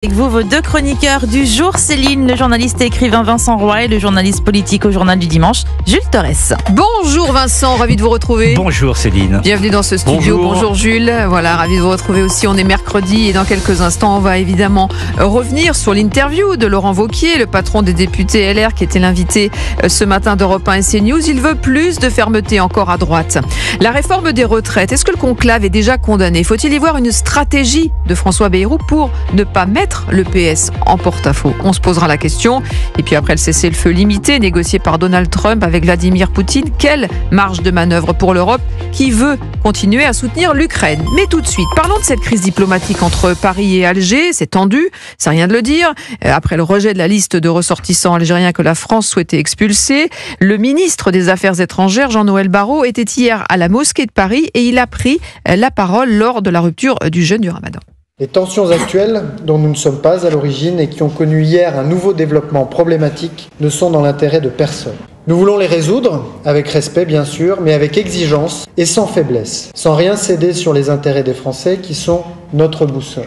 Avec vous, vos deux chroniqueurs du jour, Céline, le journaliste et écrivain Vincent Roy et le journaliste politique au Journal du Dimanche, Jules Torres. Bonjour Vincent, ravi de vous retrouver. Bonjour Céline. Bienvenue dans ce studio. Bonjour Jules. Voilà, ravi de vous retrouver aussi. On est mercredi et dans quelques instants, on va évidemment revenir sur l'interview de Laurent Wauquiez, le patron des députés LR qui était l'invité ce matin d'Europe 1 et CNews. Il veut plus de fermeté encore à droite. La réforme des retraites, est-ce que le conclave est déjà condamné? Faut-il y voir une stratégie de François Bayrou pour ne pas mettre le PS en porte-à-faux? On se posera la question. Et puis après le cessez-le-feu limité négocié par Donald Trump avec Vladimir Poutine, quelle marge de manœuvre pour l'Europe qui veut continuer à soutenir l'Ukraine? Mais tout de suite, parlons de cette crise diplomatique entre Paris et Alger. C'est tendu, c'est rien de le dire. Après le rejet de la liste de ressortissants algériens que la France souhaitait expulser, le ministre des Affaires étrangères, Jean-Noël Barrot, était hier à la mosquée de Paris et il a pris la parole lors de la rupture du jeûne du Ramadan. Les tensions actuelles, dont nous ne sommes pas à l'origine et qui ont connu hier un nouveau développement problématique, ne sont dans l'intérêt de personne. Nous voulons les résoudre, avec respect bien sûr, mais avec exigence et sans faiblesse, sans rien céder sur les intérêts des Français qui sont notre boussole.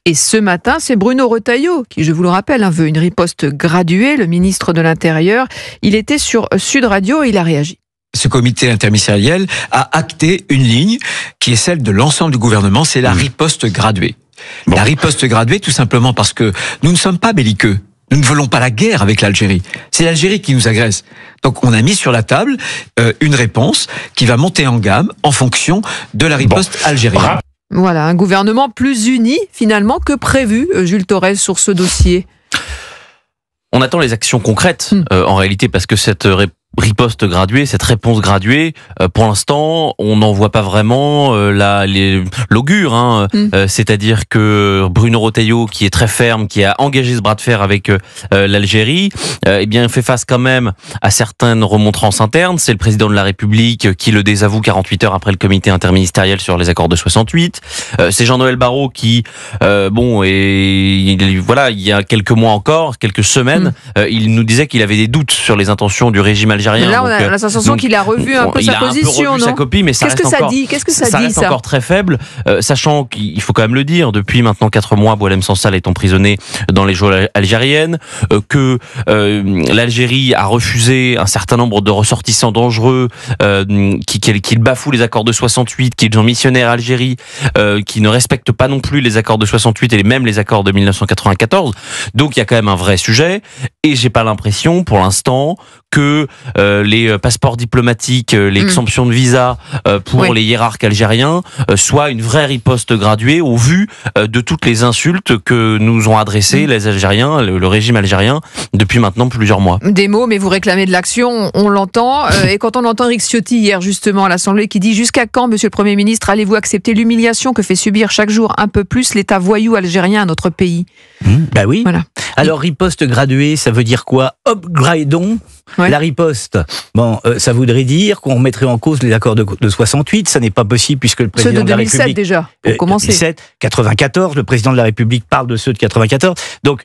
Et ce matin, c'est Bruno Retailleau qui, je vous le rappelle, veut une riposte graduée, le ministre de l'Intérieur. Il était sur Sud Radio et il a réagi. Ce comité interministériel a acté une ligne qui est celle de l'ensemble du gouvernement, c'est la riposte graduée. Bon. La riposte graduée, tout simplement parce que nous ne sommes pas belliqueux. Nous ne voulons pas la guerre avec l'Algérie. C'est l'Algérie qui nous agresse. Donc on a mis sur la table une réponse qui va monter en gamme en fonction de la riposte algérienne. Voilà, un gouvernement plus uni finalement que prévu, Jules Torres, sur ce dossier. On attend les actions concrètes en réalité parce que cette riposte graduée, cette réponse graduée, pour l'instant, on n'en voit pas vraiment l'augure. C'est-à-dire que Bruno Retailleau, qui est très ferme, qui a engagé ce bras de fer avec l'Algérie, eh bien, fait face quand même à certaines remontrances internes. C'est le président de la République qui le désavoue 48 heures après le comité interministériel sur les accords de 68. C'est Jean-Noël Barrot qui, il y a quelques mois encore, quelques semaines, il nous disait qu'il avait des doutes sur les intentions du régime algérien. Mais là, on a la sensation qu'il a revu un peu sa position, il a un peu revu sa copie, mais ça reste encore très faible, sachant qu'il faut quand même le dire, depuis maintenant 4 mois, Boualem Sansal est emprisonné dans les geôles algériennes, que l'Algérie a refusé un certain nombre de ressortissants dangereux, qu'ils bafouent les accords de 68, qu'ils ont missionné à Algérie, qui ne respectent pas non plus les accords de 68 et même les accords de 1994. Donc il y a quand même un vrai sujet, et j'ai pas l'impression, pour l'instant, que les passeports diplomatiques, les exemptions de visa pour les hiérarques algériens soient une vraie riposte graduée au vu de toutes les insultes que nous ont adressées les Algériens, le régime algérien, depuis maintenant plusieurs mois. Des mots, mais vous réclamez de l'action, on l'entend. Et quand on entend Éric Ciotti hier justement à l'Assemblée qui dit « Jusqu'à quand, monsieur le Premier ministre, allez-vous accepter l'humiliation que fait subir chaque jour un peu plus l'État voyou algérien à notre pays ?» Bah oui. Voilà. Alors riposte graduée, ça veut dire quoi? Upgradons la riposte. Bon, ça voudrait dire qu'on remettrait en cause les accords de 68. Ça n'est pas possible puisque le président de la République... Ceux de 2007 déjà, pour commencer. 2007, 94, le président de la République parle de ceux de 94. Donc,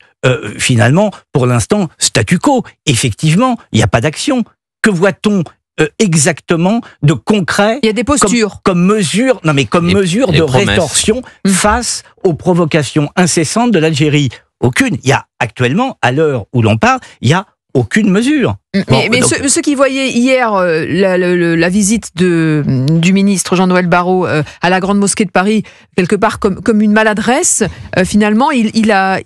finalement, pour l'instant, statu quo. Effectivement, il n'y a pas d'action. Que voit-on exactement de concret? Il y a des postures. Comme mesure de rétorsion face aux provocations incessantes de l'Algérie. Aucune. Il y a actuellement, à l'heure où l'on parle, il y a aucune mesure. Mais ceux qui voyaient hier la visite du ministre Jean-Noël Barrot à la Grande Mosquée de Paris, quelque part comme une maladresse, finalement, il a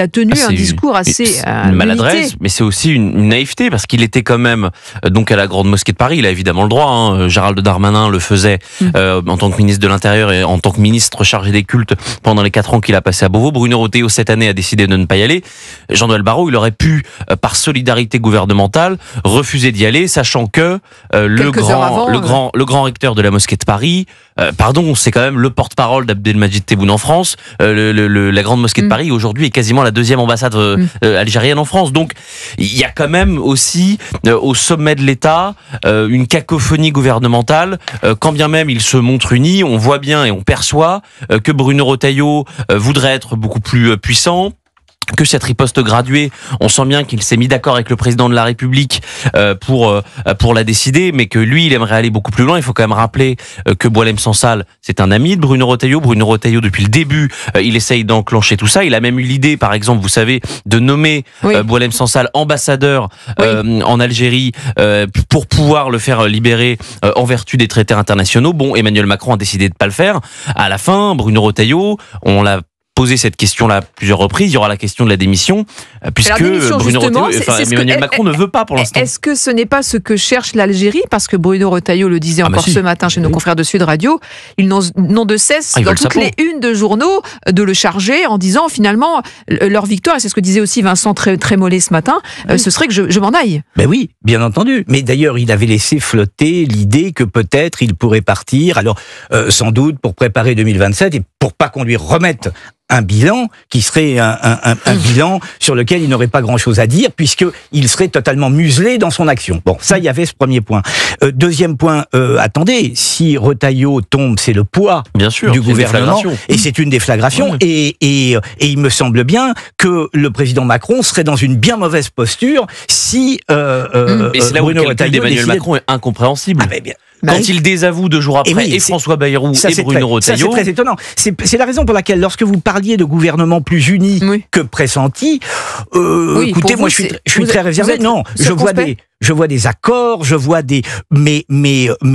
tenu un discours assez une maladresse, mais c'est aussi une naïveté, parce qu'il était quand même donc à la Grande Mosquée de Paris, il a évidemment le droit, Gérald Darmanin le faisait en tant que ministre de l'Intérieur et en tant que ministre chargé des cultes pendant les 4 ans qu'il a passé à Beauvau. Bruno Retailleau, cette année, a décidé de ne pas y aller. Jean-Noël Barrot, il aurait pu, par solidarité gouvernementale, refuser d'y aller, sachant que le grand recteur de la mosquée de Paris, c'est quand même le porte-parole d'Abdelmajid Tebboune en France. La grande mosquée de Paris aujourd'hui est quasiment la 2e ambassade algérienne en France. Donc il y a quand même aussi au sommet de l'État une cacophonie gouvernementale. Quand bien même il se montre uni, on voit bien et on perçoit que Bruno Retailleau voudrait être beaucoup plus puissant. que cette riposte graduée, on sent bien qu'il s'est mis d'accord avec le président de la République pour la décider, mais que lui, il aimerait aller beaucoup plus loin. Il faut quand même rappeler que Boualem Sansal, c'est un ami de Bruno Retailleau. Bruno Retailleau, depuis le début, il essaye d'enclencher tout ça. Il a même eu l'idée, par exemple, vous savez, de nommer Boualem Sansal ambassadeur en Algérie pour pouvoir le faire libérer en vertu des traités internationaux. Bon, Emmanuel Macron a décidé de pas le faire. À la fin, Bruno Retailleau, on l'a posé cette question-là à plusieurs reprises. Il y aura la question de la démission, puisque Bruno Retailleau, Emmanuel Macron ne veut pas pour l'instant. Est-ce que ce n'est pas ce que cherche l'Algérie? Parce que Bruno Retailleau le disait encore ce matin chez nos confrères de Sud Radio, ils n'ont de cesse, dans toutes les unes de journaux, de le charger en disant finalement leur victoire, et c'est ce que disait aussi Vincent Trémollet ce matin, ce serait que je m'en aille. Ben oui, bien entendu. Mais d'ailleurs, il avait laissé flotter l'idée que peut-être il pourrait partir, alors sans doute pour préparer 2027 et pour pas qu'on lui remette un bilan qui serait un bilan sur lequel il n'aurait pas grand-chose à dire, puisqu'il serait totalement muselé dans son action. Bon, ça, il y avait ce premier point. Deuxième point, attendez, si Retailleau tombe, c'est le poids du gouvernement, et c'est une déflagration, et il me semble bien que le président Macron serait dans une bien mauvaise posture si et c'est là où le calcul d'Emmanuel Macron est incompréhensible. Quand il désavoue 2 jours après, et François Bayrou et Bruno Retailleau. Ça, c'est très étonnant. C'est la raison pour laquelle, lorsque vous parliez de gouvernement plus uni que pressenti, écoutez, moi, je suis très réservé. Non, je vois des accords, mais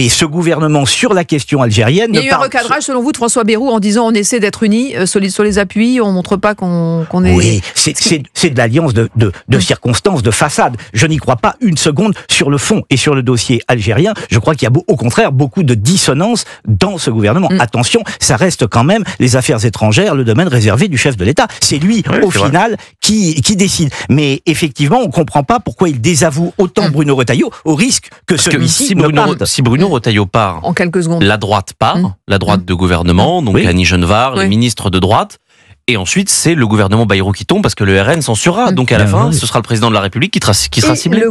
ce gouvernement sur la question algérienne. Il y a eu un recadrage, selon vous, de François Bayrou en disant on essaie d'être unis, solide sur les appuis, on montre pas qu'on est. Oui, c'est de l'alliance de circonstances, de façade. Je n'y crois pas une seconde sur le fond et sur le dossier algérien. Je crois qu'il y a au contraire beaucoup de dissonance dans ce gouvernement. Attention, ça reste quand même les affaires étrangères, le domaine réservé du chef de l'État. C'est lui, au final, qui décide. Mais effectivement, on comprend pas pourquoi il désavoue autant Bruno Retailleau, au risque que celui-ci parte. Si Bruno Retailleau part, en quelques secondes, la droite part, la droite de gouvernement, donc Annie Genevard, les ministres de droite. Et ensuite, c'est le gouvernement Bayrou qui tombe parce que le RN censurera. Donc à la fin, ce sera le président de la République qui sera ciblé.